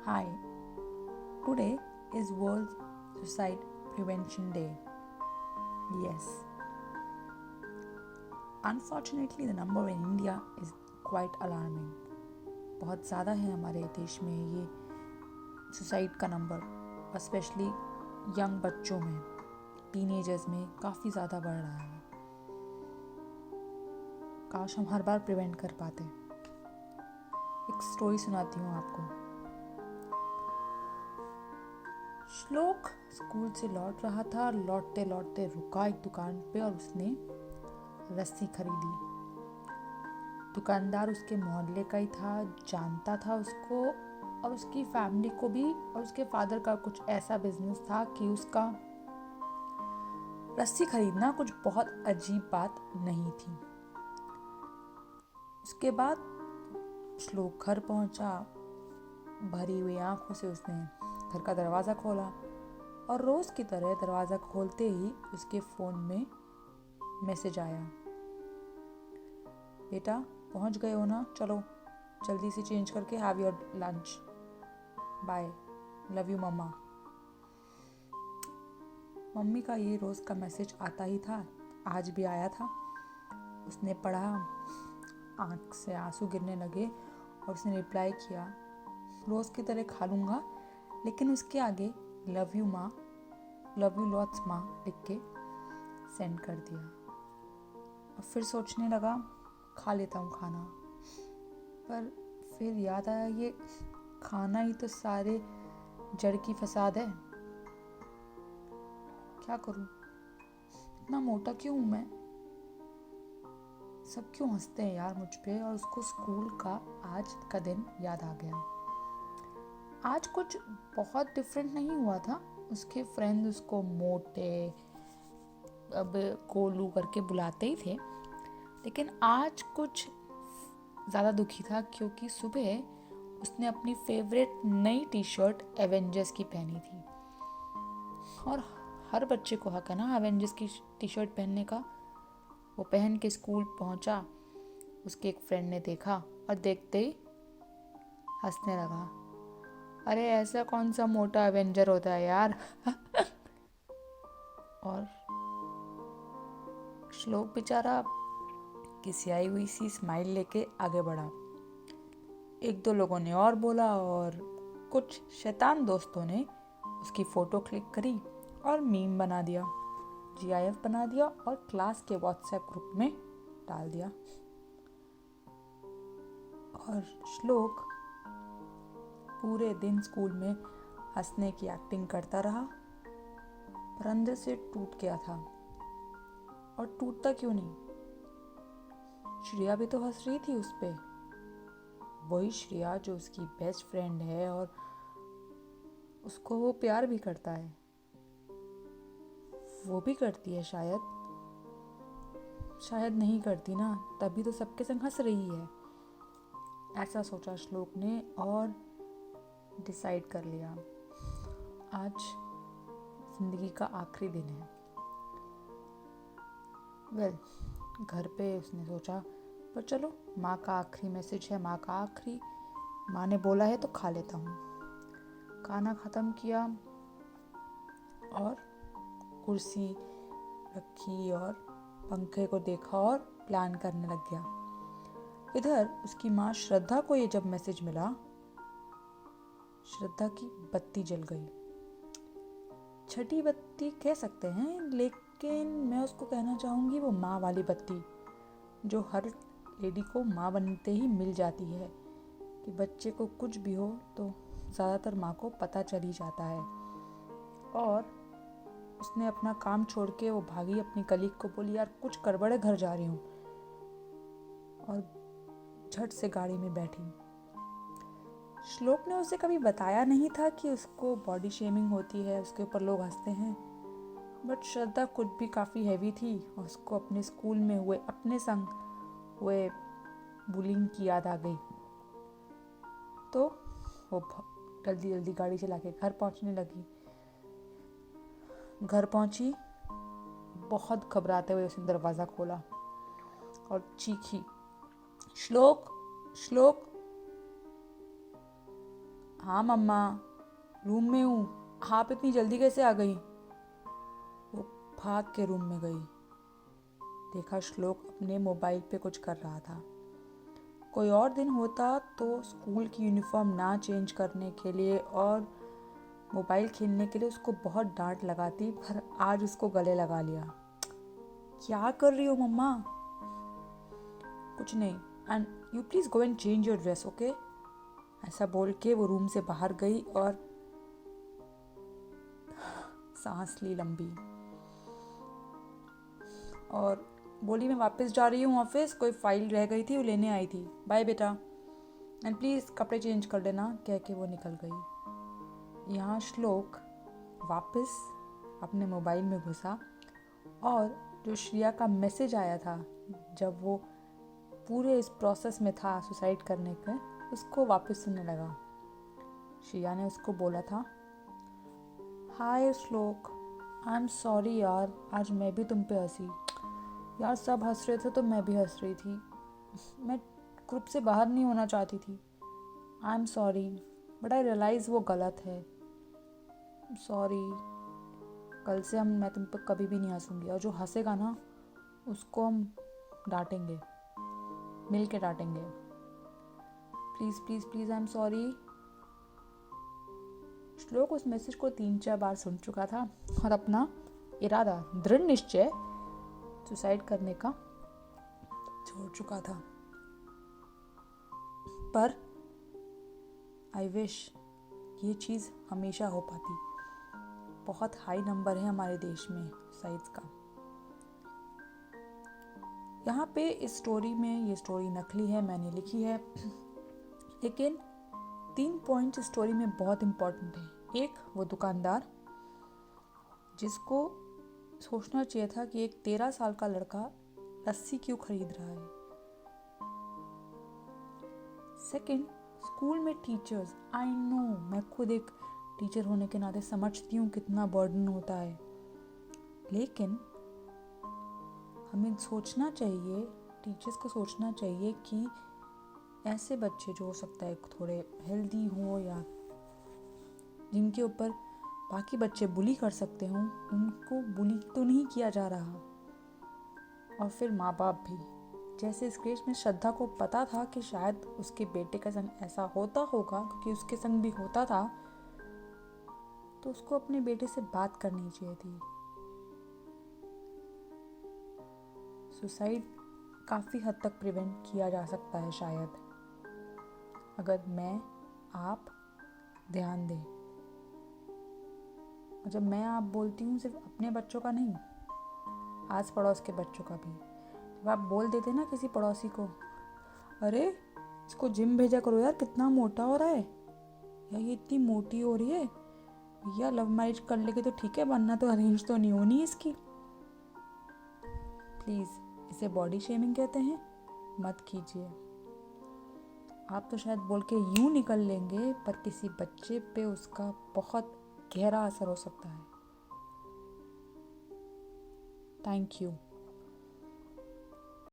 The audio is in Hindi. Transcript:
Hi, today is World Suicide Prevention Day. Yes, unfortunately, the number in India is quite alarming. बहुत ज़्यादा है हमारे देश में ये सुसाइड का नंबर, स्पेशली यंग बच्चों में, टीनेजर्स में काफ़ी ज़्यादा बढ़ रहा है. काश हम हर बार प्रिवेंट कर पाते. एक स्टोरी सुनाती हूँ आपको. श्लोक स्कूल से लौट रहा था. लौटते लौटते रुका एक दुकान पे और उसने रस्सी खरीदी. दुकानदार उसके मोहल्ले का ही था, जानता था उसको और उसकी फैमिली को भी, और उसके फादर का कुछ ऐसा बिजनेस था कि उसका रस्सी खरीदना कुछ बहुत अजीब बात नहीं थी. उसके बाद श्लोक घर पहुंचा. भरी हुई आंखों से उसने घर का दरवाज़ा खोला और रोज़ की तरह दरवाज़ा खोलते ही उसके फ़ोन में मैसेज आया. बेटा पहुंच गए हो ना, चलो जल्दी से चेंज करके have your lunch, bye, love you मम्मा. मम्मी का ये रोज़ का मैसेज आता ही था. आज भी आया था. उसने पढ़ा, आँख से आंसू गिरने लगे और उसने रिप्लाई किया, रोज़ की तरह खा लूँगा, लेकिन उसके आगे लव यू माँ, लव यू लॉट्स माँ लिख के सेंड कर दिया. और फिर सोचने लगा खा लेता हूँ खाना, पर फिर याद आया ये खाना ही तो सारे जड़ की फसाद है. क्या करूँ, इतना मोटा क्यों हूँ मैं, सब क्यों हंसते हैं यार मुझ पे. और उसको स्कूल का आज का दिन याद आ गया. आज कुछ बहुत डिफरेंट नहीं हुआ था. उसके फ्रेंड उसको मोटे, अब गोलू करके बुलाते ही थे, लेकिन आज कुछ ज़्यादा दुखी था क्योंकि सुबह उसने अपनी फेवरेट नई टी शर्ट एवेंजर्स की पहनी थी. और हर बच्चे को हक है ना एवेंजर्स की टी शर्ट पहनने का. वो पहन के स्कूल पहुंचा. उसके एक फ्रेंड ने देखा और देखते ही हंसने लगा. अरे ऐसा कौन सा मोटा एवेंजर होता है यार. और श्लोक बेचारा किसियाई हुई सी स्माइल लेके आगे बढ़ा. एक दो लोगों ने और बोला और कुछ शैतान दोस्तों ने उसकी फ़ोटो क्लिक करी और मीम बना दिया, जीआईएफ बना दिया और क्लास के व्हाट्सएप ग्रुप में डाल दिया. और श्लोक पूरे दिन स्कूल में हंसने की एक्टिंग करता रहा, पर अंदर से टूट गया था. और टूटता क्यों नहीं, श्रेया भी तो हंस रही थी उस पे. वही श्रेया जो उसकी बेस्ट फ्रेंड है और उसको वो प्यार भी करता है. वो भी करती है शायद नहीं करती ना, तभी तो सबके संग हंस रही है. ऐसा सोचा श्लोक ने और डिसाइड कर लिया आज जिंदगी का आखिरी दिन है. घर पे उसने सोचा पर चलो माँ का आखिरी मैसेज है, माँ का आखिरी, माँ ने बोला है तो खा लेता हूँ. खाना ख़त्म किया और कुर्सी रखी और पंखे को देखा और प्लान करने लग गया. इधर उसकी माँ श्रद्धा को ये जब मैसेज मिला, श्रद्धा की बत्ती जल गई. छठी बत्ती कह सकते हैं, लेकिन मैं उसको कहना चाहूँगी वो माँ वाली बत्ती, जो हर लेडी को माँ बनते ही मिल जाती है कि बच्चे को कुछ भी हो तो ज़्यादातर माँ को पता चल ही जाता है. और उसने अपना काम छोड़ के वो भागी, अपनी कलीग को बोली यार कुछ गड़बड़ है, घर जा रही हूँ. और झट से गाड़ी में बैठी. श्लोक ने उसे कभी बताया नहीं था कि उसको बॉडी शेमिंग होती है, उसके ऊपर लोग हंसते हैं. बट श्रद्धा खुद भी काफ़ी हैवी थी और उसको अपने स्कूल में हुए अपने संग हुए बुलिंग की याद आ गई. तो वो जल्दी जल्दी गाड़ी चला के घर पहुंचने लगी. घर पहुंची, बहुत घबराते हुए उसने दरवाज़ा खोला और चीखी, श्लोक श्लोक. हाँ मम्मा, रूम में हूँ। आप इतनी जल्दी कैसे आ गई? वो भाग के रूम में गई। देखा श्लोक अपने मोबाइल पे कुछ कर रहा था। कोई और दिन होता तो स्कूल की यूनिफॉर्म ना चेंज करने के लिए और मोबाइल खेलने के लिए उसको बहुत डांट लगाती, पर आज उसको गले लगा लिया। क्या कर रही हो मम्मा? कुछ नहीं, and you please go and change your dress, okay? ऐसा बोल के वो रूम से बाहर गई और सांस ली लंबी और बोली, मैं वापस जा रही हूँ ऑफिस, कोई फाइल रह गई थी वो लेने आई थी, बाय बेटा, एंड प्लीज़ कपड़े चेंज कर लेना, कह के वो निकल गई। यहाँ श्लोक वापस अपने मोबाइल में घुसा और जो श्रिया का मैसेज आया था जब वो पूरे इस प्रोसेस में था सुसाइड करने के, उसको वापस सुनने लगा। श्रिया ने उसको बोला था, हाय श्लोक, आई एम सॉरी यार, आज मैं भी तुम पे हंसी। यार सब हंस रहे थे तो मैं भी हंस रही थी। मैं ग्रुप से बाहर नहीं होना चाहती थी। I am sorry, but I realise वो गलत है। सॉरी, कल से मैं तुम पर कभी भी नहीं हंसूंगी, और जो हंसेगा ना उसको हम डांटेंगे, मिल के डांटेंगे। Please please please, I am sorry. Shlok उस मैसेज को 3-4 बार सुन चुका था और अपना इरादा, दृढ़ निश्चय सुसाइड करने का छोड़ चुका था। पर आई विश ये चीज़ हमेशा हो पाती। बहुत हाई नंबर है हमारे देश में सुसाइड्स का। यहाँ पे इस स्टोरी में, ये स्टोरी नकली है, मैंने लिखी है, लेकिन 3 पॉइंट्स इस स्टोरी में बहुत इम्पोर्टेंट है। एक, वो दुकानदार जिसको सोचना चाहिए था कि एक 13 साल का लड़का लस्सी क्यों खरीद रहा है। सेकंड, स्कूल में टीचर्स, आई नो, मैं खुद एक टीचर होने के नाते समझती हूँ कितना बर्डन होता है, लेकिन हमें सोचना चाहिए, टीचर्स को सोचना चाहिए कि ऐसे बच्चे जो हो सकता है थोड़े हेल्दी हो या जिनके ऊपर बाकी बच्चे बुली कर सकते हों, उनको बुली तो नहीं किया जा रहा। और फिर माँ बाप भी, जैसे इस केस में श्रद्धा को पता था कि शायद उसके बेटे का संग ऐसा होता होगा क्योंकि उसके संग भी होता था, तो उसको अपने बेटे से बात करनी चाहिए थी। सुसाइड काफ़ी हद तक प्रिवेंट किया जा सकता है शायद, अगर मैं आप ध्यान दें। और जब मैं आप बोलती हूँ सिर्फ अपने बच्चों का नहीं, आस पड़ोस के बच्चों का भी। जब आप बोल देते ना किसी पड़ोसी को, अरे इसको जिम भेजा करो यार, कितना मोटा हो रहा है, या ये इतनी मोटी हो रही है, भैया लव मैरिज कर लेके तो ठीक है, वरना तो अरेंज तो नहीं होनी इसकी। प्लीज़, इसे बॉडी शेमिंग कहते हैं, मत कीजिए। आप तो शायद बोल के यूं निकल लेंगे, पर किसी बच्चे पे उसका बहुत गहरा असर हो सकता है। Thank you.